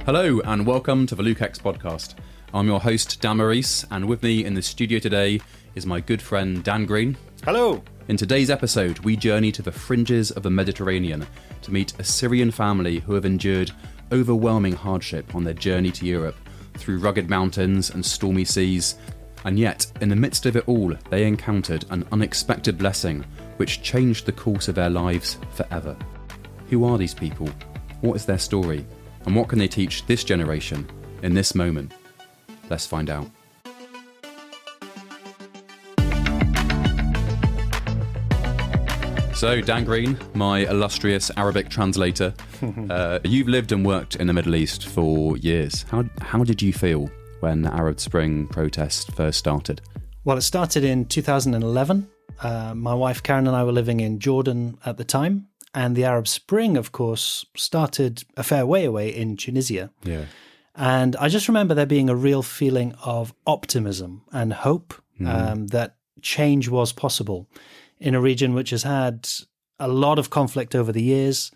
Hello and welcome to the Luke X podcast. I'm your host, Dan Morrice, and with me in the studio today is my good friend Dan Green. Hello. In today's episode, we journey to the fringes of the Mediterranean to meet a Syrian family who have endured overwhelming hardship on their journey to Europe through rugged mountains and stormy seas. And yet, in the midst of it all, they encountered an unexpected blessing which changed the course of their lives forever. Who are these people? What is their story? And what can they teach this generation in this moment? Let's find out. So, Dan Green, my illustrious Arabic translator, you've lived and worked in the Middle East for years. How did you feel when the Arab Spring protest first started? Well, it started in 2011. My wife Karen and I were living in Jordan at the time. And the Arab Spring, of course, started a fair way away in Tunisia. Yeah. And I just remember there being a real feeling of optimism and hope that change was possible in a region which has had a lot of conflict over the years,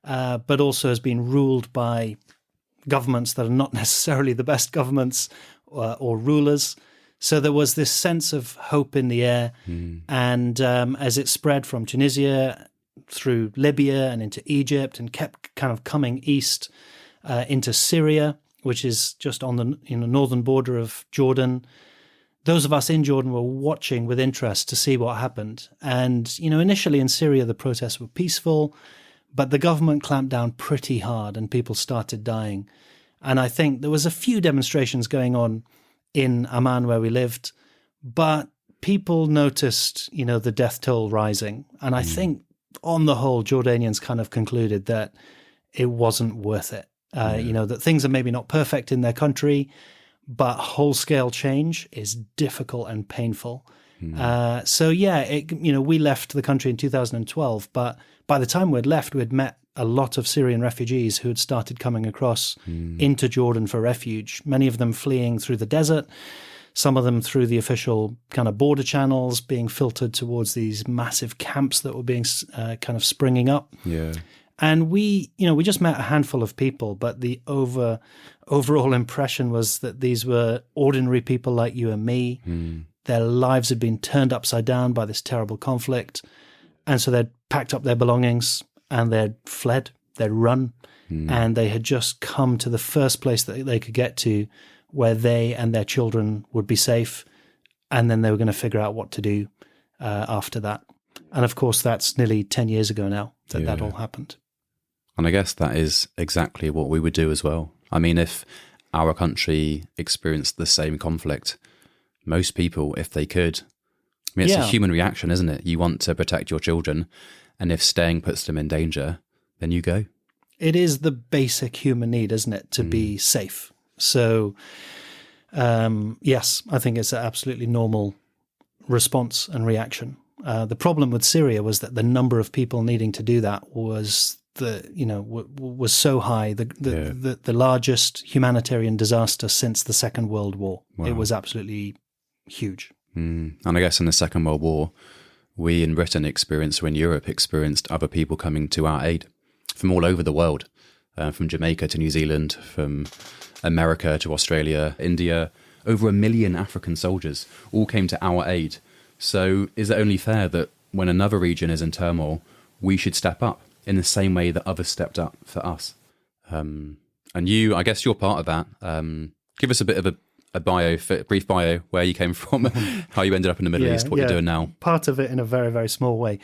but also has been ruled by governments that are not necessarily the best governments or rulers. So there was this sense of hope in the air. And as it spread from Tunisia through Libya and into Egypt and kept kind of coming east into Syria, which is just on the northern border of Jordan. Those of us in Jordan were watching with interest to see what happened. And, initially in Syria, the protests were peaceful, but the government clamped down pretty hard and people started dying. And I think there was a few demonstrations going on in Amman where we lived, but people noticed, the death toll rising. And I think on the whole, Jordanians kind of concluded that it wasn't worth it. That things are maybe not perfect in their country, but whole-scale change is difficult and painful. We left the country in 2012, but by the time we'd left, we'd met a lot of Syrian refugees who had started coming across into Jordan for refuge, many of them fleeing through the desert, some of them through the official kind of border channels being filtered towards these massive camps that were being kind of springing up. Yeah. And we just met a handful of people, but the overall impression was that these were ordinary people like you and me. Their lives had been turned upside down by this terrible conflict. And so they'd packed up their belongings and they'd fled, they'd run, and they had just come to the first place that they could get to where they and their children would be safe. And then they were going to figure out what to do after that. And of course, that's nearly 10 years ago now that all happened. And I guess that is exactly what we would do as well. I mean, if our country experienced the same conflict, most people, if they could, it's a human reaction, isn't it? You want to protect your children, and if staying puts them in danger, then you go. It is the basic human need, isn't it, to be safe. So, yes, I think it's an absolutely normal response and reaction. The problem with Syria was that the number of people needing to do that was was so high, the largest humanitarian disaster since the Second World War. Wow. It was absolutely huge. And I guess in the Second World War, we in Britain Europe experienced other people coming to our aid from all over the world, from Jamaica to New Zealand, from America to Australia, India. Over 1 million African soldiers all came to our aid. So is it only fair that when another region is in turmoil, we should step up in the same way that others stepped up for us? And I guess you're part of that. Give us a bit of a brief bio, where you came from, how you ended up in the Middle East, what you're doing now. Part of it in a very, very small way.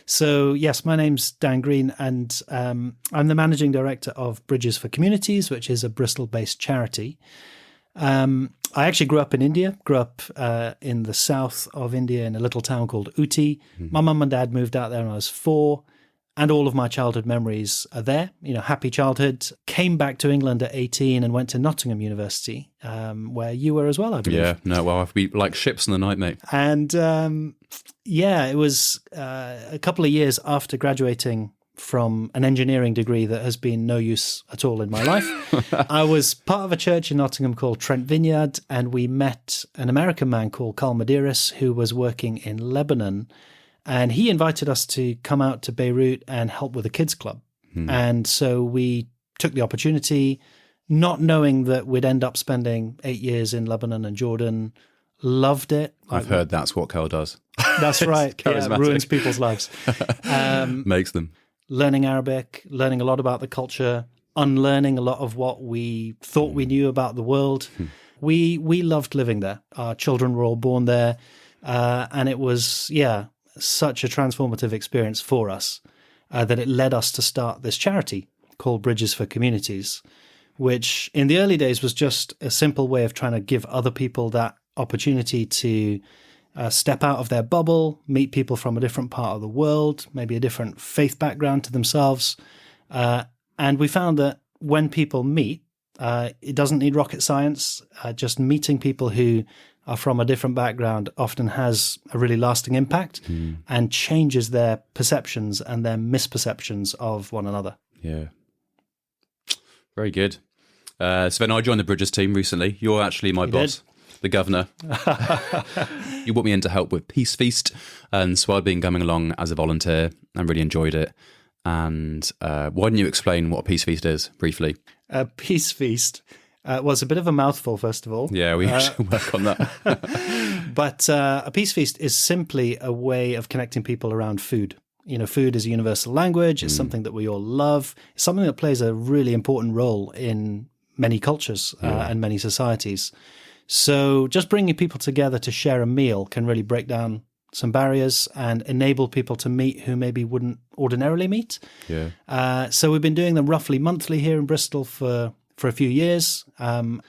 So yes, my name's Dan Green, and I'm the managing director of Bridges for Communities, which is a Bristol-based charity. I actually grew up in India, in the south of India in a little town called Ooty. My mum and dad moved out there when I was 4. And all of my childhood memories are there, happy childhood. Came back to England at 18 and went to Nottingham University, where you were as well, I believe. Yeah, no, well, we like ships in the night, mate. And it was a couple of years after graduating from an engineering degree that has been no use at all in my life. I was part of a church in Nottingham called Trent Vineyard, and we met an American man called Carl Medeiros, who was working in Lebanon. And he invited us to come out to Beirut and help with a kids club. And so we took the opportunity, not knowing that we'd end up spending 8 years in Lebanon and Jordan. Loved it. I've heard that's what Kel does. That's right. Yeah, ruins people's lives. Makes them. Learning Arabic, learning a lot about the culture, unlearning a lot of what we thought we knew about the world. We loved living there. Our children were all born there. And it was, such a transformative experience for us that it led us to start this charity called Bridges for Communities, which in the early days was just a simple way of trying to give other people that opportunity to step out of their bubble, meet people from a different part of the world, maybe a different faith background to themselves. And we found that when people meet, it doesn't need rocket science. Just meeting people who are from a different background often has a really lasting impact and changes their perceptions and their misperceptions of one another. Yeah. Very good. Sven, I joined the Bridges team recently. You're actually my boss. The governor. You brought me in to help with Peace Feast, and so I've been coming along as a volunteer and really enjoyed it. And why don't you explain what a Peace Feast is briefly? A Peace Feast was a bit of a mouthful, first of all. Yeah, we should work on that. But a Peace Feast is simply a way of connecting people around food. You know, food is a universal language. It's something that we all love. It's something that plays a really important role in many cultures and many societies. So just bringing people together to share a meal can really break down some barriers and enable people to meet who maybe wouldn't ordinarily meet. Yeah. So we've been doing them roughly monthly here in Bristol for a few years. And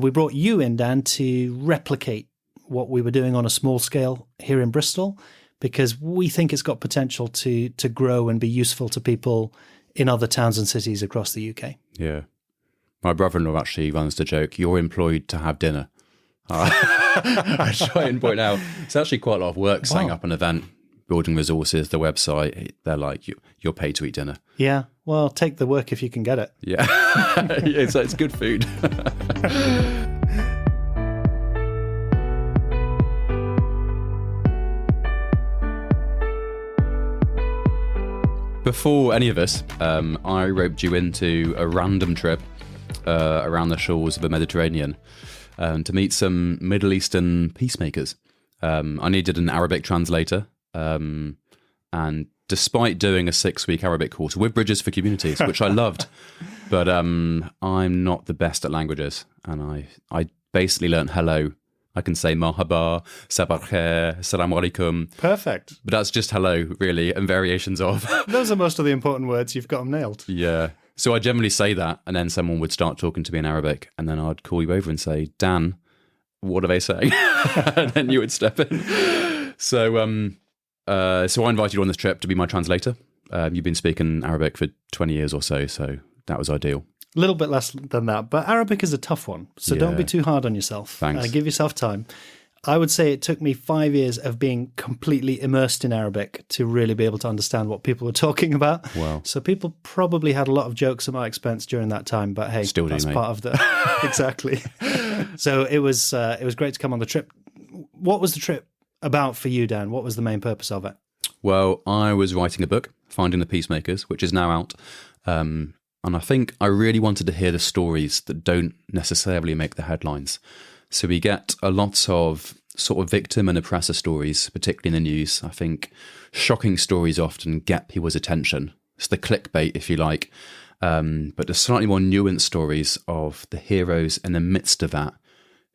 we brought you in, Dan, to replicate what we were doing on a small scale here in Bristol, because we think it's got potential to grow and be useful to people in other towns and cities across the UK. Yeah. My brother-in-law actually runs the joke, you're employed to have dinner. I try and point out, it's actually quite a lot of work setting up an event, building resources, the website. They're like, you're paid to eat dinner. Yeah, well, take the work if you can get it. Yeah, it's good food. Before any of us, I roped you into a random trip around the shores of the Mediterranean to meet some Middle Eastern peacemakers. I needed an Arabic translator, and despite doing a 6-week Arabic course with Bridges for Communities, which I loved, but I'm not the best at languages, and I basically learnt hello. I can say marhaba, sabah khair, assalamu alaikum. Perfect. But that's just hello, really, and variations of. Those are most of the important words. You've got them nailed. Yeah. So I generally say that, and then someone would start talking to me in Arabic, and then I'd call you over and say, Dan, what are they saying? And then you would step in. So I invited you on this trip to be my translator. You've been speaking Arabic for 20 years or so that was ideal. A little bit less than that, but Arabic is a tough one. So don't be too hard on yourself. Thanks. Give yourself time. I would say it took me 5 years of being completely immersed in Arabic to really be able to understand what people were talking about. Wow. So people probably had a lot of jokes at my expense during that time, but hey, still that's do, mate. Part of the exactly. So it was great to come on the trip. What was the trip about for you, Dan? What was the main purpose of it? Well, I was writing a book, Finding the Peacemakers, which is now out. And I think I really wanted to hear the stories that don't necessarily make the headlines. So we get a lot of sort of victim and oppressor stories, particularly in the news. I think shocking stories often get people's attention. It's the clickbait, if you like. But the slightly more nuanced stories of the heroes in the midst of that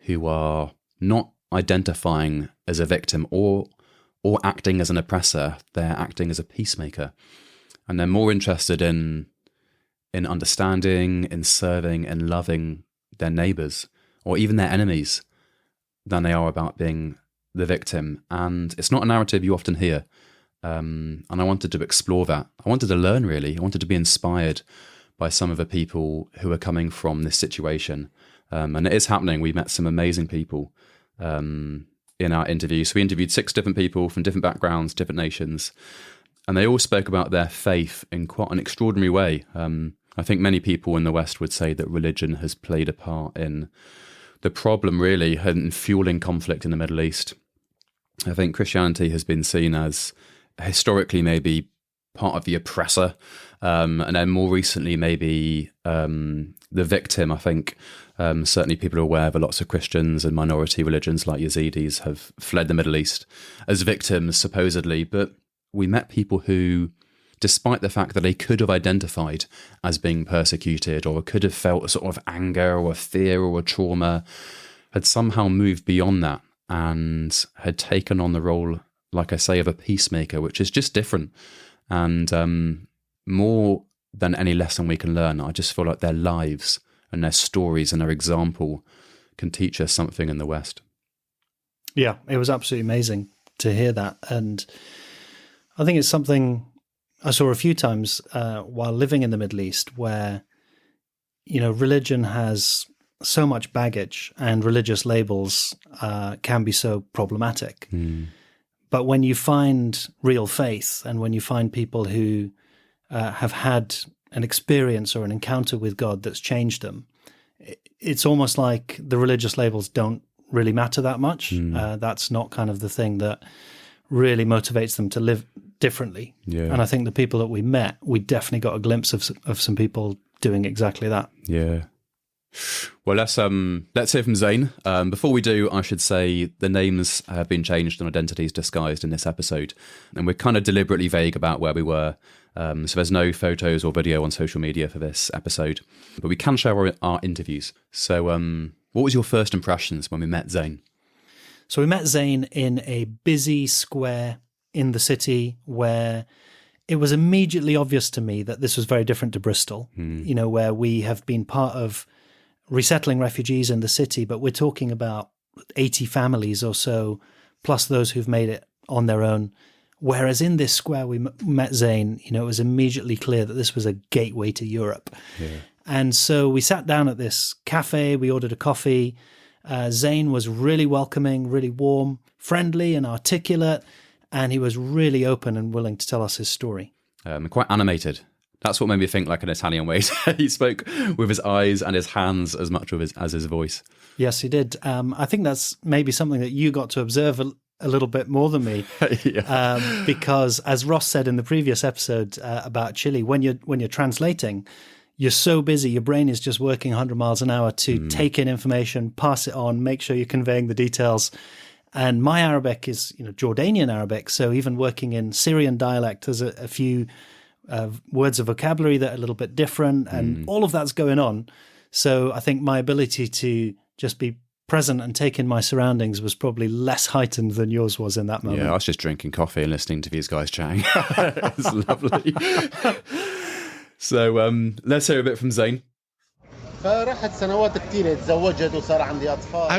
who are not identifying as a victim or acting as an oppressor. They're acting as a peacemaker. And they're more interested in understanding, in serving, and loving their neighbours or even their enemies than they are about being the victim. And it's not a narrative you often hear. And I wanted to explore that. I wanted to learn, really. I wanted to be inspired by some of the people who are coming from this situation. And it is happening. We met some amazing people in our interview. So we interviewed 6 different people from different backgrounds, different nations. And they all spoke about their faith in quite an extraordinary way. I think many people in the West would say that religion has played a part in the problem, really, in fueling conflict in the Middle East. I think Christianity has been seen as historically maybe part of the oppressor. And then more recently, maybe the victim, I think. Certainly people are aware that lots of Christians and minority religions like Yazidis have fled the Middle East as victims, supposedly. But we met people who, despite the fact that they could have identified as being persecuted or could have felt a sort of anger or fear or a trauma, had somehow moved beyond that and had taken on the role, like I say, of a peacemaker, which is just different. And more than any lesson we can learn, I just feel like their lives and their stories and their example can teach us something in the West. Yeah, it was absolutely amazing to hear that. And I think it's something I saw a few times while living in the Middle East, where, you know, religion has so much baggage and religious labels can be so problematic. But when you find real faith and when you find people who have had an experience or an encounter with God that's changed them, it's almost like the religious labels don't really matter that much. That's not kind of the thing that really motivates them to live differently. Yeah. And I think the people that we met, we definitely got a glimpse of some people doing exactly that. Yeah. Well, let's hear from Zain. Before we do, I should say the names have been changed and identities disguised in this episode, and we're kind of deliberately vague about where we were. So there's no photos or video on social media for this episode, but we can share our interviews. So what was your first impressions when we met Zain? So we met Zain in a busy square in the city where it was immediately obvious to me that this was very different to Bristol, you know, where we have been part of resettling refugees in the city, but we're talking about 80 families or so, plus those who've made it on their own. Whereas in this square we met Zain, you know, it was immediately clear that this was a gateway to Europe. Yeah. And so we sat down at this cafe, we ordered a coffee. Zain was really welcoming, really warm, friendly and articulate, and he was really open and willing to tell us his story. Quite animated. That's what made me think like an Italian waiter. He spoke with his eyes and his hands as much as his voice. Yes, he did. I think that's maybe something that you got to observe a little bit more than me. Yeah. Because as Ross said in the previous episode about Chile, when you're translating, you're so busy, your brain is just working 100 miles an hour to take in information, pass it on, make sure you're conveying the details. And my Arabic is, you know, Jordanian Arabic, so even working in Syrian dialect, there's a few words of vocabulary that are a little bit different, and all of that's going on. So I think my ability to just be present and take in my surroundings was probably less heightened than yours was in that moment. Yeah, I was just drinking coffee and listening to these guys chatting. It's lovely. So let's hear a bit from Zain. I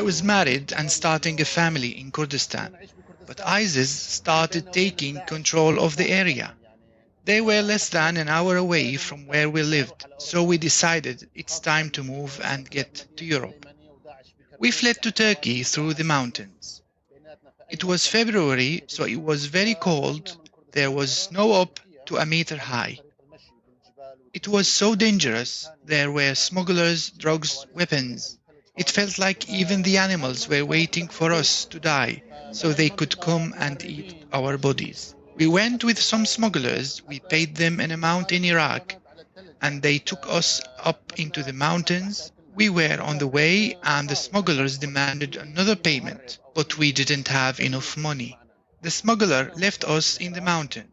was married and starting a family in Kurdistan, but ISIS started taking control of the area. They were less than an hour away from where we lived, so we decided it's time to move and get to Europe. We fled to Turkey through the mountains. It was February, so it was very cold. There was snow up to a meter high. It was so dangerous. There were smugglers, drugs, weapons. It felt like even the animals were waiting for us to die, so they could come and eat our bodies. We went with some smugglers, we paid them an amount in Iraq, and they took us up into the mountains. We were on the way, and the smugglers demanded another payment, but we didn't have enough money. The smuggler left us in the mountain.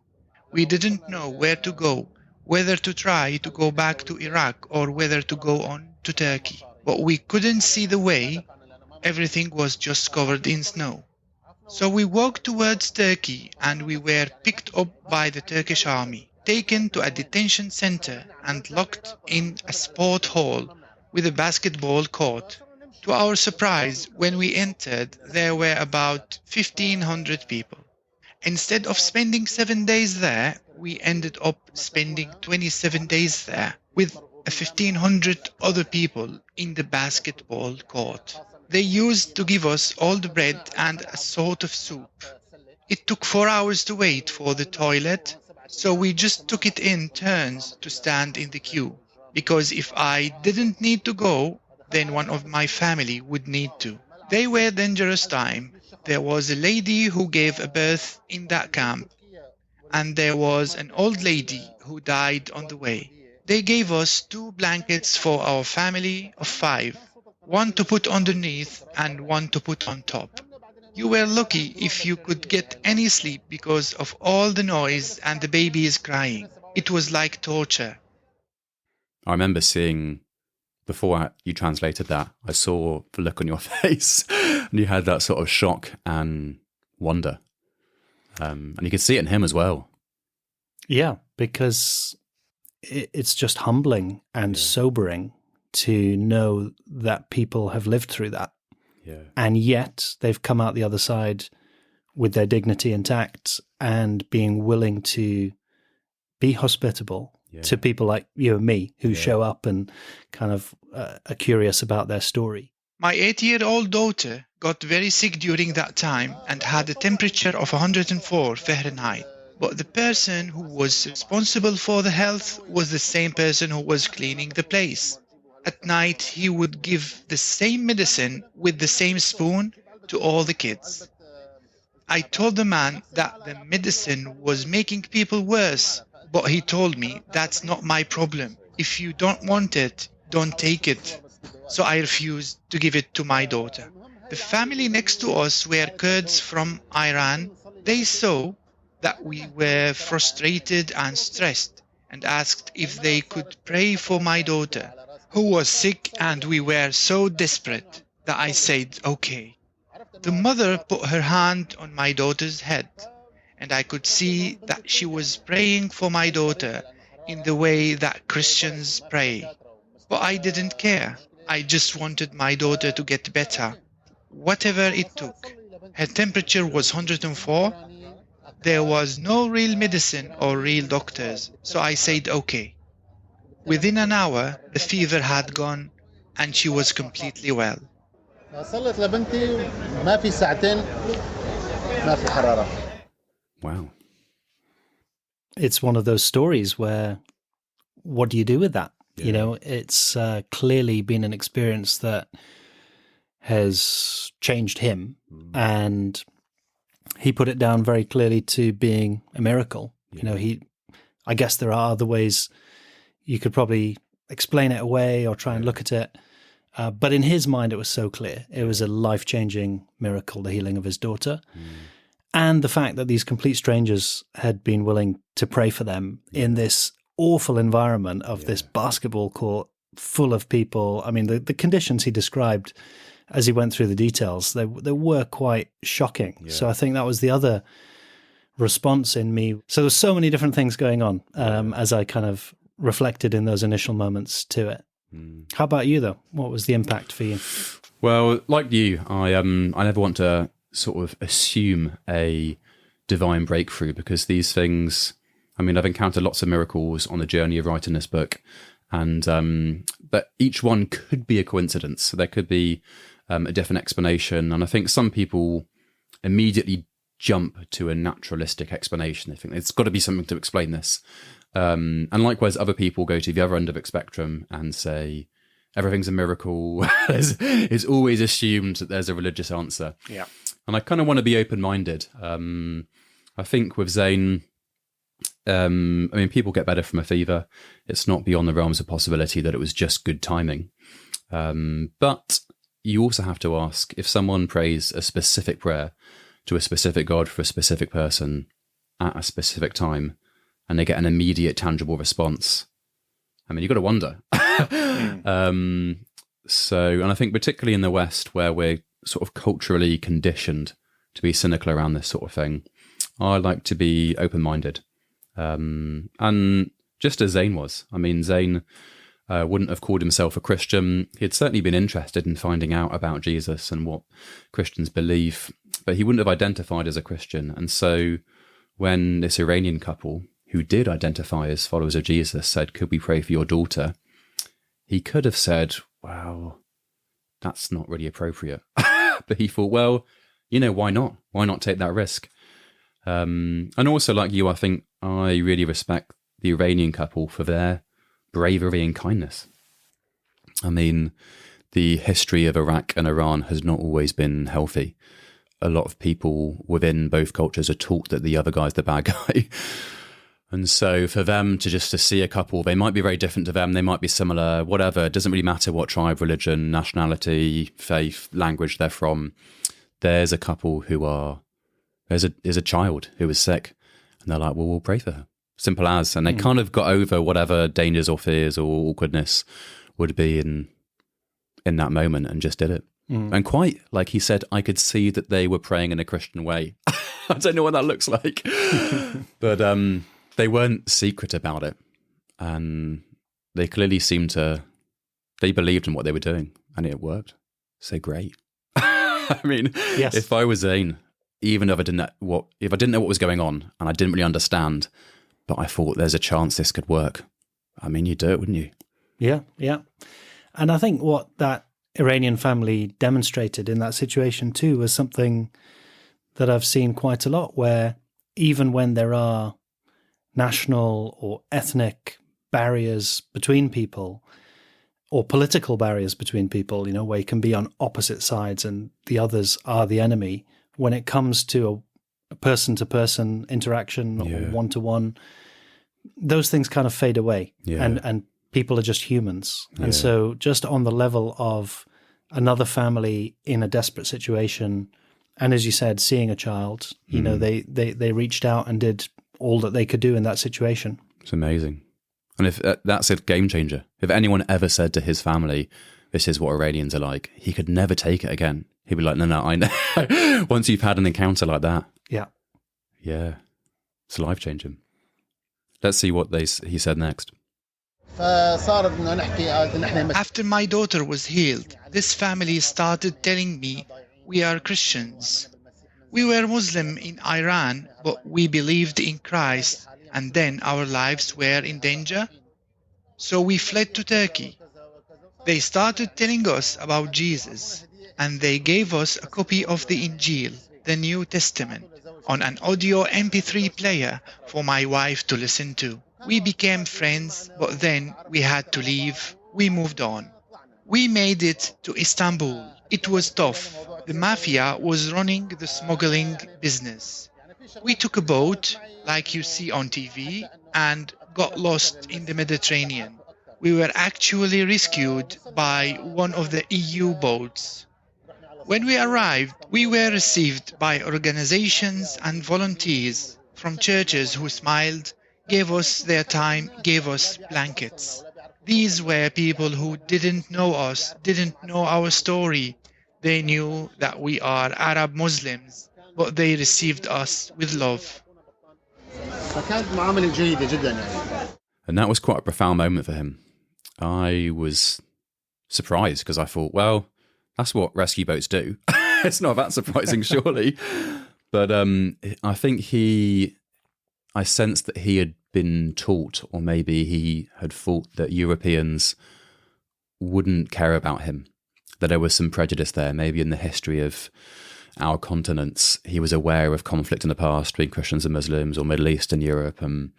We didn't know where to go, whether to try to go back to Iraq or whether to go on to Turkey. But we couldn't see the way. Everything was just covered in snow. So we walked towards Turkey, and we were picked up by the Turkish army, taken to a detention center and locked in a sport hall with a basketball court. To our surprise, when we entered, there were about 1,500 people. Instead of spending 7 days there, we ended up spending 27 days there with 1,500 other people in the basketball court. They used to give us all the bread and a sort of soup. It took 4 hours to wait for the toilet, so we just took it in turns to stand in the queue. Because if I didn't need to go, then one of my family would need to. They were dangerous time. There was a lady who gave a birth in that camp, and there was an old lady who died on the way. They gave us 2 blankets for our family of 5, one to put underneath and one to put on top. You were lucky if you could get any sleep because of all the noise and the babies crying. It was like torture. I remember seeing, before you translated that, I saw the look on your face and you had that sort of shock and wonder. And you could see it in him as well. Yeah, because it's just humbling and sobering to know that people have lived through that. Yeah. And yet they've come out the other side with their dignity intact and being willing to be hospitable to people like you and me who show up and kind of are curious about their story. My 8-year-old daughter got very sick during that time and had a temperature of 104 Fahrenheit. But the person who was responsible for the health was the same person who was cleaning the place. At night, he would give the same medicine with the same spoon to all the kids. I told the man that the medicine was making people worse, but he told me that's not my problem. If you don't want it, don't take it. So I refused to give it to my daughter. The family next to us were Kurds from Iran. They saw that we were frustrated and stressed and asked if they could pray for my daughter, who was sick, and we were so desperate that I said okay. The mother put her hand on my daughter's head, and I could see that she was praying for my daughter in the way that Christians pray. But I didn't care. I just wanted my daughter to get better, whatever it took. Her temperature was 104. There was no real medicine or real doctors, so I said okay. Within an hour, the fever had gone and she was completely well. Wow. It's one of those stories where, what do you do with that? You know, it's clearly been an experience that has changed him, and he put it down very clearly to being a miracle. You know, I guess there are other ways you could probably explain it away or try and look at it. But in his mind, it was so clear. It was a life-changing miracle, the healing of his daughter. And the fact that these complete strangers had been willing to pray for them in this awful environment of this basketball court full of people. I mean, the conditions he described as he went through the details, they were quite shocking. Yeah. So I think that was the other response in me. So there's so many different things going on as I kind of reflected in those initial moments to it. How about you, though? What was the impact for you? Well, like you, I never want to sort of assume a divine breakthrough, because these things, I mean, I've encountered lots of miracles on the journey of writing this book, and but each one could be a coincidence. So there could be a different explanation, and I think some people immediately jump to a naturalistic explanation. They think there's got to be something to explain this. And likewise, other people go to the other end of the spectrum and say, everything's a miracle. It's always assumed that there's a religious answer. Yeah. And I kind of want to be open-minded. I think with Zain, I mean, people get better from a fever. It's not beyond the realms of possibility that it was just good timing. But you also have to ask, if someone prays a specific prayer to a specific God for a specific person at a specific time, and they get an immediate, tangible response, I mean, you've got to wonder. And I think particularly in the West, where we're sort of culturally conditioned to be cynical around this sort of thing, I like to be open-minded. And just as Zain was. I mean, Zain wouldn't have called himself a Christian. He'd certainly been interested in finding out about Jesus and what Christians believe, but he wouldn't have identified as a Christian. And so when this Iranian couple, who did identify as followers of Jesus, said, could we pray for your daughter? He could have said, well, that's not really appropriate. But he thought, well, you know, why not? Why not take that risk? And also, like you, I think I really respect the Iranian couple for their bravery and kindness. I mean, the history of Iraq and Iran has not always been healthy. a lot of people within both cultures are taught that the other guy's the bad guy. And so for them to see a couple, they might be very different to them, they might be similar, whatever. It doesn't really matter what tribe, religion, nationality, faith, language they're from. There's a couple there's a child who is sick, and they're like, well, we'll pray for her. Simple as. And they kind of got over whatever dangers or fears or awkwardness would be in that moment and just did it. And quite, like he said, I could see that they were praying in a Christian way. I don't know what that looks like. But they weren't secret about it. And they clearly they believed in what they were doing, and it worked. So great. I mean, yes. If I was Zain, even if I didn't know what was going on and I didn't really understand, but I thought there's a chance this could work, I mean, you'd do it, wouldn't you? Yeah, yeah. And I think what that Iranian family demonstrated in that situation too was something that I've seen quite a lot, where even when there are national or ethnic barriers between people, or political barriers between people, where you can be on opposite sides and the others are the enemy, when it comes to a person-to-person interaction or one-to-one, those things kind of fade away, and people are just humans. And so just on the level of another family in a desperate situation, and as you said, seeing a child, they reached out and did all that they could do in that situation. It's amazing. And if that's a game changer. If anyone ever said to his family, this is what Iranians are like, he could never take it again. He'd be like, no, I know. Once you've had an encounter like that. Yeah. Yeah. It's life-changing. Let's see what he said next. After my daughter was healed, this family started telling me we are Christians. We were Muslim in Iran, but we believed in Christ, and then our lives were in danger. So we fled to Turkey. They started telling us about Jesus, and they gave us a copy of the Injil, the New Testament, on an audio MP3 player for my wife to listen to. We became friends, but then we had to leave. We moved on. We made it to Istanbul. It was tough. The mafia was running the smuggling business. We took a boat, like you see on TV, and got lost in the Mediterranean. We were actually rescued by one of the EU boats. When we arrived, we were received by organizations and volunteers from churches who smiled, gave us their time, gave us blankets. These were people who didn't know us, didn't know our story. They knew that we are Arab Muslims, but they received us with love. And that was quite a profound moment for him. I was surprised because I thought, well, that's what rescue boats do. It's not that surprising, surely. But I think I sensed that he had been taught, or maybe he had thought that Europeans wouldn't care about him, that there was some prejudice there, maybe in the history of our continents. He was aware of conflict in the past between Christians and Muslims, or Middle East and Europe. And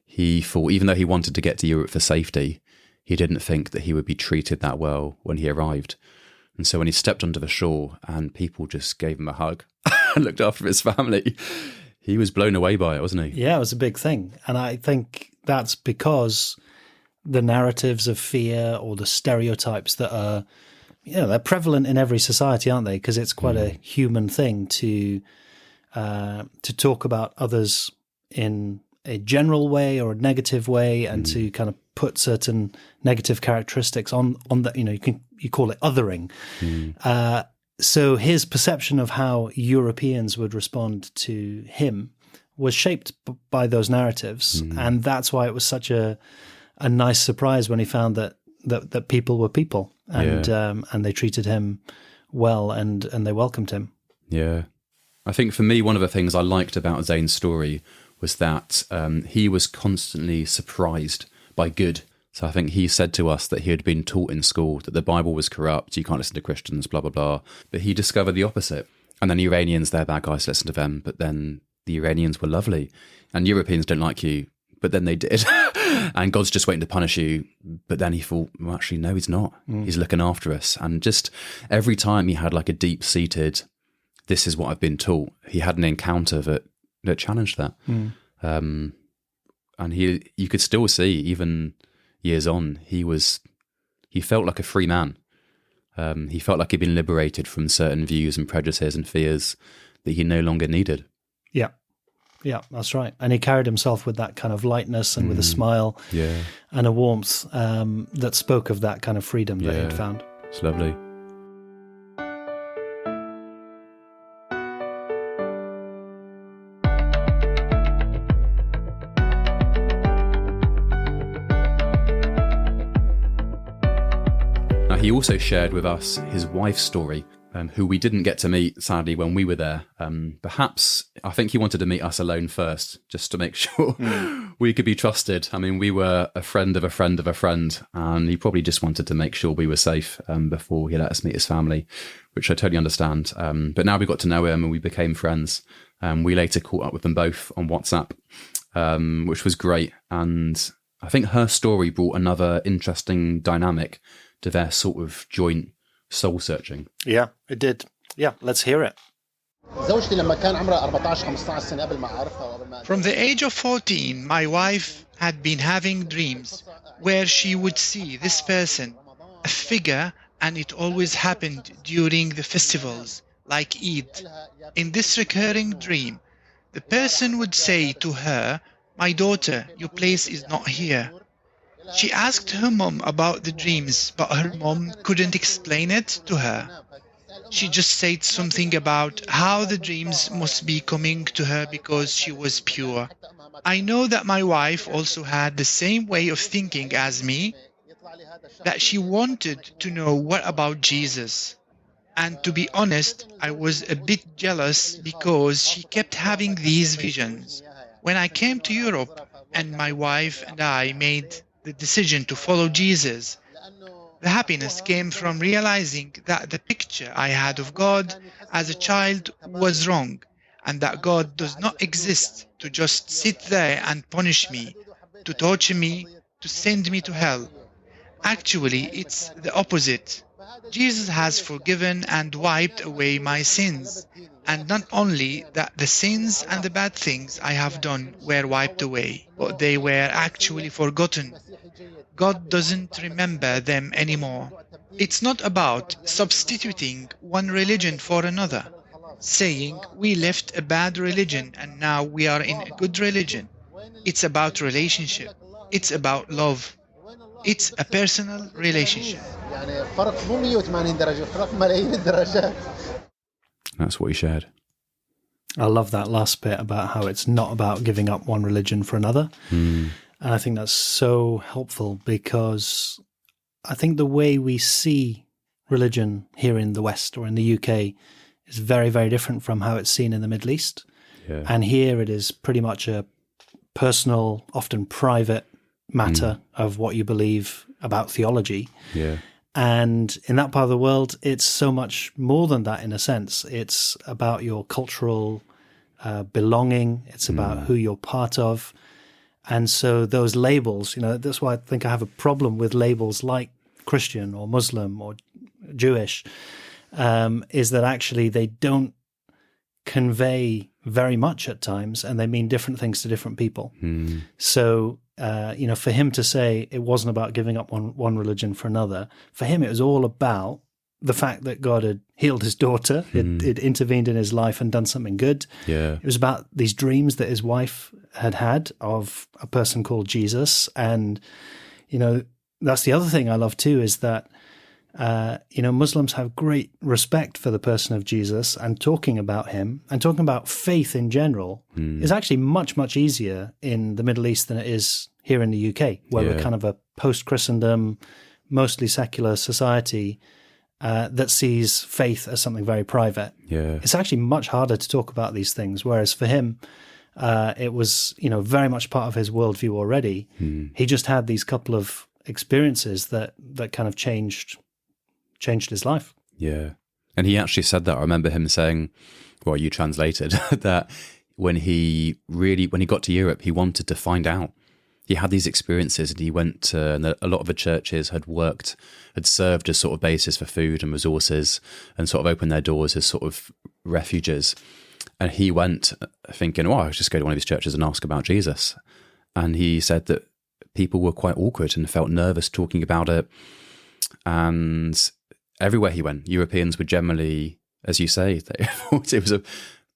he thought, even though he wanted to get to Europe for safety, he didn't think that he would be treated that well when he arrived. And so when he stepped onto the shore and people just gave him a hug and looked after his family, he was blown away by it, wasn't he? Yeah, it was a big thing. And I think that's because the narratives of fear or the stereotypes that are, they're prevalent in every society, aren't they? Because it's quite a human thing to talk about others in a general way or a negative way, and to kind of put certain negative characteristics on that. You call it othering. So his perception of how Europeans would respond to him was shaped by those narratives, and that's why it was such a nice surprise when he found that people were people, and they treated him well, and they welcomed him. Yeah, I think for me, one of the things I liked about Zain's story was that he was constantly surprised by good. So I think he said to us that he had been taught in school that the Bible was corrupt, you can't listen to Christians, blah, blah, blah. But he discovered the opposite. And then Iranians, they're bad guys, listen to them. But then the Iranians were lovely. And Europeans don't like you, but then they did. And God's just waiting to punish you. But then he thought, well, actually, no, he's not. He's looking after us. And just every time he had like a deep-seated, this is what I've been taught. He had an encounter that challenged that. And you could still see, even years on, he felt like a free man. He felt like he'd been liberated from certain views and prejudices and fears that he no longer needed. Yeah, that's right. And he carried himself with that kind of lightness and with a smile and a warmth that spoke of that kind of freedom that he'd found. It's lovely. Now, he also shared with us his wife's story, who we didn't get to meet, sadly, when we were there. Perhaps, I think he wanted to meet us alone first, just to make sure we could be trusted. I mean, we were a friend of a friend of a friend, and he probably just wanted to make sure we were safe before he let us meet his family, which I totally understand. But now we got to know him and we became friends. We later caught up with them both on WhatsApp, which was great. And I think her story brought another interesting dynamic to their sort of joint soul searching. Yeah, it did. Yeah, let's hear it. From the age of 14, my wife had been having dreams where she would see this person, a figure, and it always happened during the festivals, like Eid. In this recurring dream, the person would say to her, "My daughter, your place is not here." She asked her mom about the dreams, but her mom couldn't explain it to her. She just said something about how the dreams must be coming to her because she was pure. I know that my wife also had the same way of thinking as me, that she wanted to know what about Jesus. And to be honest, I was a bit jealous because she kept having these visions. When I came to Europe and my wife and I made the decision to follow Jesus, the happiness came from realizing that the picture I had of God as a child was wrong, and that God does not exist to just sit there and punish me, to torture me, to send me to hell. Actually, it's the opposite. Jesus has forgiven and wiped away my sins. And not only that, the sins and the bad things I have done were wiped away, but they were actually forgotten. God doesn't remember them anymore. It's not about substituting one religion for another, saying we left a bad religion and now we are in a good religion. It's about relationship. It's about love. It's a personal relationship. That's what he shared. I love that last bit about how it's not about giving up one religion for another. And I think that's so helpful because I think the way we see religion here in the West or in the UK is very, very different from how it's seen in the Middle East. Yeah. And here it is pretty much a personal, often private matter of what you believe about theology. Yeah. And in that part of the world, it's so much more than that in a sense. It's about your cultural belonging. It's about who you're part of. And so those labels, that's why I think I have a problem with labels like Christian or Muslim or Jewish, is that actually they don't convey very much at times, and they mean different things to different people. So, for him to say it wasn't about giving up one religion for another, for him it was all about the fact that God had healed his daughter, it intervened in his life and done something good. Yeah. It was about these dreams that his wife had of a person called Jesus. And, that's the other thing I love too, is that, Muslims have great respect for the person of Jesus, and talking about him and talking about faith in general is actually much, much easier in the Middle East than it is here in the UK, where we're kind of a post-Christendom, mostly secular society that sees faith as something very private. Yeah. It's actually much harder to talk about these things, whereas for him, it was, very much part of his worldview already. He just had these couple of experiences that kind of changed his life. Yeah. And he actually said that. I remember him saying, well, you translated, that when he got to Europe, he wanted to find out. He had these experiences, and he went to, and a lot of the churches had served as sort of basis for food and resources, and sort of opened their doors as sort of refuges. And he went thinking, oh, I'll just go to one of these churches and ask about Jesus. And he said that people were quite awkward and felt nervous talking about it. And everywhere he went, Europeans were generally, as you say, they thought it was a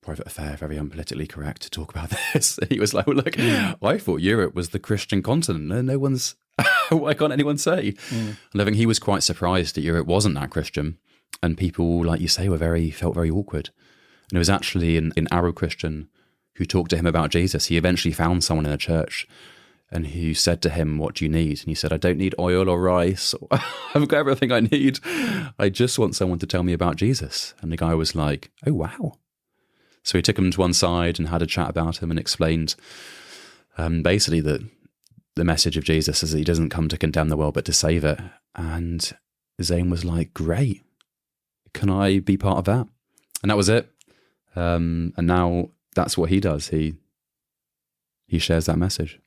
private affair, very unpolitically correct to talk about this. He was like, well, look, I thought Europe was the Christian continent. And no one's, why can't anyone say? And I think he was quite surprised that Europe wasn't that Christian. And people, like you say, felt very awkward. And it was actually an Arab Christian who talked to him about Jesus. He eventually found someone in a church and who said to him, what do you need? And he said, I don't need oil or rice. I've got everything I need. I just want someone to tell me about Jesus. And the guy was like, oh, wow. So he took him to one side and had a chat about him and explained basically that the message of Jesus is that he doesn't come to condemn the world, but to save it. And Zain was like, great. Can I be part of that? And that was it. And now that's what he does. He shares that message.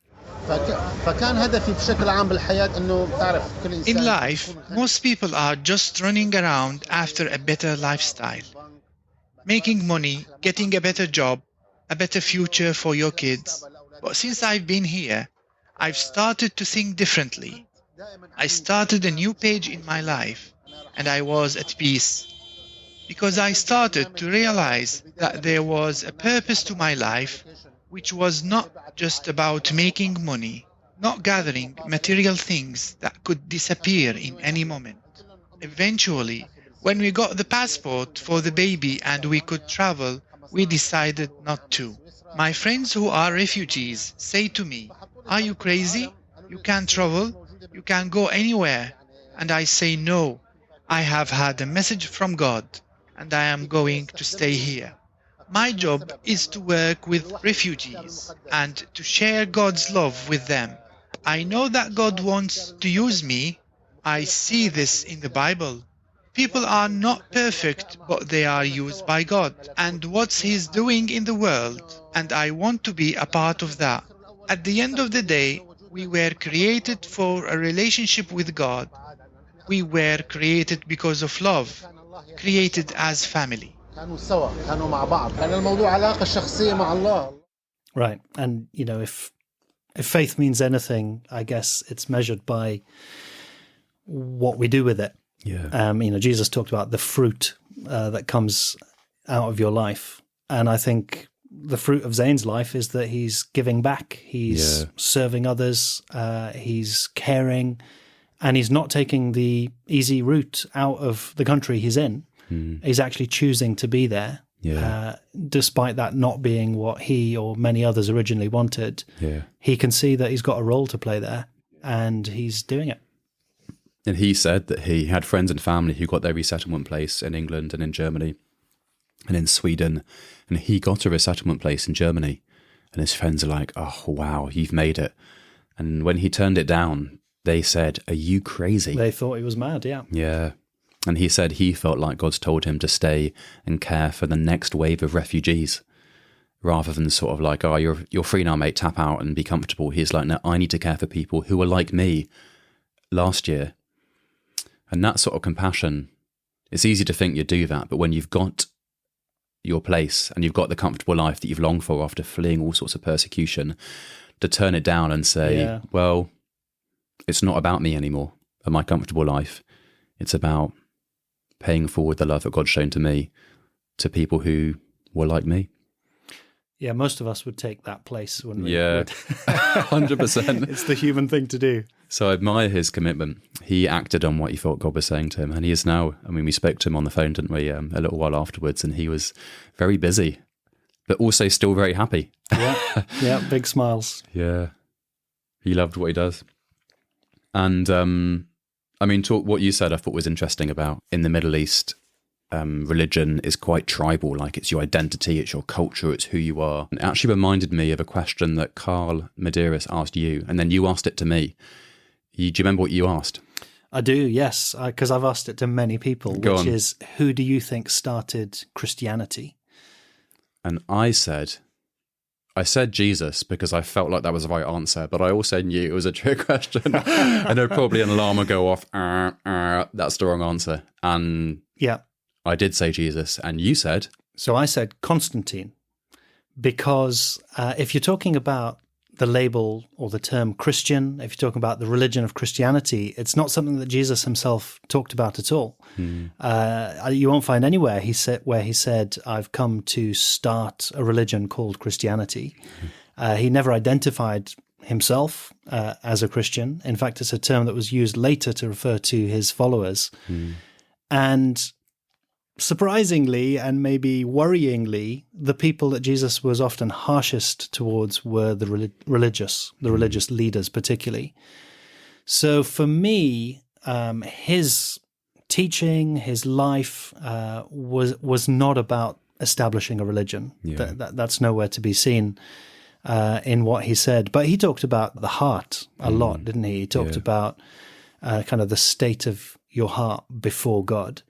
In life, most people are just running around after a better lifestyle. Making money, getting a better job, a better future for your kids. But since I've been here, I've started to think differently. I started a new page in my life, and I was at peace. Because I started to realize that there was a purpose to my life, which was not just about making money, not gathering material things that could disappear in any moment. Eventually, when we got the passport for the baby and we could travel, we decided not to. My friends who are refugees say to me, are you crazy? You can't travel? You can't go anywhere? And I say no. I have had a message from God, and I am going to stay here. My job is to work with refugees and to share God's love with them. I know that God wants to use me. I see this in the Bible. People are not perfect, but they are used by God and what He's doing in the world, and I want to be a part of that. At the end of the day, we were created for a relationship with God. We were created because of love, created as family. Right. And, you know, if faith means anything, I guess it's measured by what we do with it. Yeah. You know, Jesus talked about the fruit that comes out of your life. And I think the fruit of Zain's life is that he's giving back. He's serving others. He's caring. And he's not taking the easy route out of the country he's in. He's actually choosing to be there, despite that not being what he or many others originally wanted. Yeah. He can see that he's got a role to play there, and he's doing it. And he said that he had friends and family who got their resettlement place in England and in Germany and in Sweden. And he got a resettlement place in Germany. And his friends are like, oh, wow, you've made it. And when he turned it down, they said, are you crazy? They thought he was mad, yeah. Yeah. And he said he felt like God's told him to stay and care for the next wave of refugees, rather than sort of like, oh, you're free now, mate, tap out and be comfortable. He's like, no, I need to care for people who were like me last year. And that sort of compassion, it's easy to think you do that, but when you've got your place and you've got the comfortable life that you've longed for after fleeing all sorts of persecution, to turn it down and say, well, it's not about me anymore and my comfortable life. It's about paying forward the love that God's shown to me to people who were like me. Yeah, most of us would take that place, wouldn't we? Yeah, 100%. It's the human thing to do. So I admire his commitment. He acted on what he thought God was saying to him. And he is now, I mean, we spoke to him on the phone, didn't we, a little while afterwards, and he was very busy, but also still very happy. Yeah, big smiles. Yeah, he loved what he does. And I mean, what you said I thought was interesting about in the Middle East, religion is quite tribal, like it's your identity, it's your culture, it's who you are. It actually reminded me of a question that Carl Medeiros asked you, and then you asked it to me. Do you remember what you asked? I do, yes, because I've asked it to many people, which is, who do you think started Christianity? And I said Jesus because I felt like that was the right answer, but I also knew it was a trick question. And there'd probably an alarm would go off, that's the wrong answer. And yeah, I did say Jesus, and you said? So I said Constantine, because if you're talking about the label or the term Christian, if you're talking about the religion of Christianity, it's not something that Jesus himself talked about at all. You won't find anywhere where he said, I've come to start a religion called Christianity. He never identified himself as a Christian. In fact, it's a term that was used later to refer to his followers. And surprisingly and maybe worryingly, the people that Jesus was often harshest towards were the religious leaders particularly. So for me, his teaching, his life was not about establishing a religion. That's nowhere to be seen in what he said. But he talked about the heart a lot, didn't he? He talked about kind of the state of your heart before God.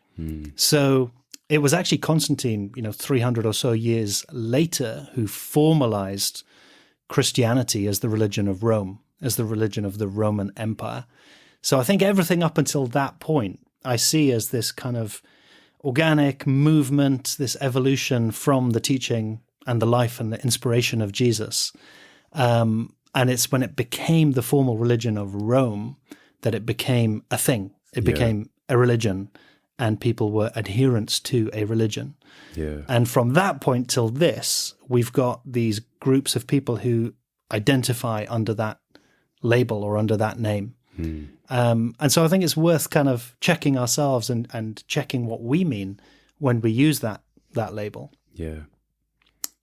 So it was actually Constantine, 300 or so years later, who formalized Christianity as the religion of Rome, as the religion of the Roman Empire. So I think everything up until that point I see as this kind of organic movement, this evolution from the teaching and the life and the inspiration of Jesus. And it's when it became the formal religion of Rome that it became a thing. It became a religion, and people were adherents to a religion. And from that point till this, we've got these groups of people who identify under that label or under that name. And so I think it's worth kind of checking ourselves and checking what we mean when we use that label.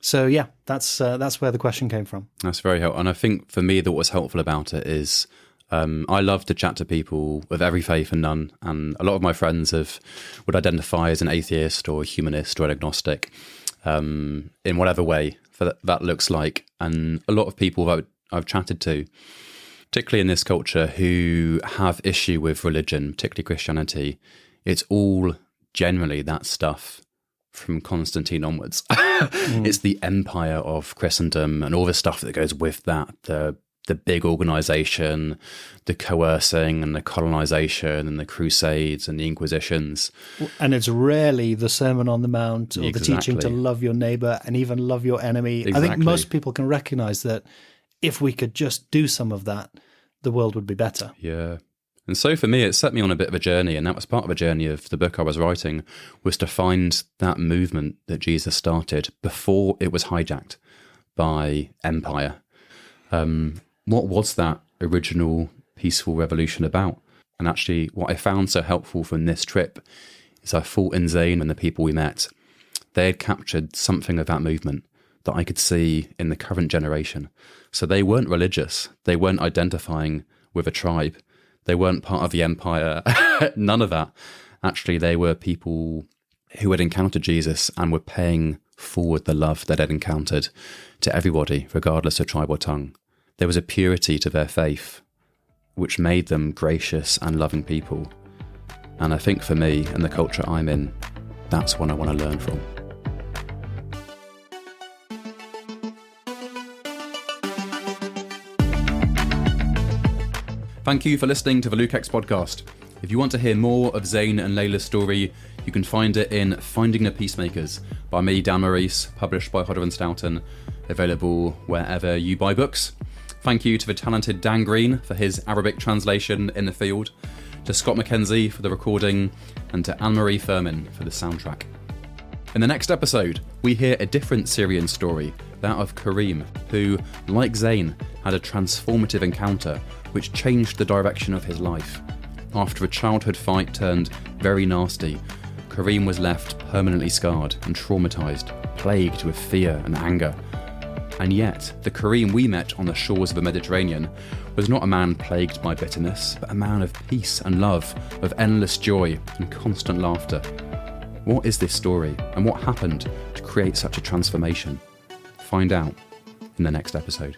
So that's where the question came from. That's very helpful. And I think for me, what's helpful about it is I love to chat to people of every faith and none. And a lot of my friends would identify as an atheist or a humanist or an agnostic in whatever way that looks like. And a lot of people I've chatted to, particularly in this culture, who have issue with religion, particularly Christianity, it's all generally that stuff from Constantine onwards. It's the empire of Christendom and all the stuff that goes with that, the big organization, the coercing and the colonization and the crusades and the inquisitions. And it's rarely the Sermon on the Mount or the teaching to love your neighbor and even love your enemy. I think most people can recognize that if we could just do some of that, the world would be better. And so for me, it set me on a bit of a journey, and that was part of a journey of the book I was writing, was to find that movement that Jesus started before it was hijacked by empire. What was that original peaceful revolution about? And actually, what I found so helpful from this trip is I thought in Zain and the people we met, they had captured something of that movement that I could see in the current generation. So they weren't religious. They weren't identifying with a tribe. They weren't part of the empire. None of that. Actually, they were people who had encountered Jesus and were paying forward the love that they'd encountered to everybody, regardless of tribe or tongue. There was a purity to their faith, which made them gracious and loving people. And I think for me and the culture I'm in, that's what I want to learn from. Thank you for listening to the Luke X podcast. If you want to hear more of Zain and Layla's story, you can find it in Finding the Peacemakers by me, Dan Morrice, published by Hodder & Stoughton, available wherever you buy books. Thank you to the talented Dan Green for his Arabic translation in the field, to Scott McKenzie for the recording, and to Anne-Marie Furman for the soundtrack. In the next episode, we hear a different Syrian story, that of Karim, who, like Zain, had a transformative encounter which changed the direction of his life. After a childhood fight turned very nasty, Karim was left permanently scarred and traumatised, plagued with fear and anger. And yet, the Karim we met on the shores of the Mediterranean was not a man plagued by bitterness, but a man of peace and love, of endless joy and constant laughter. What is this story, and what happened to create such a transformation? Find out in the next episode.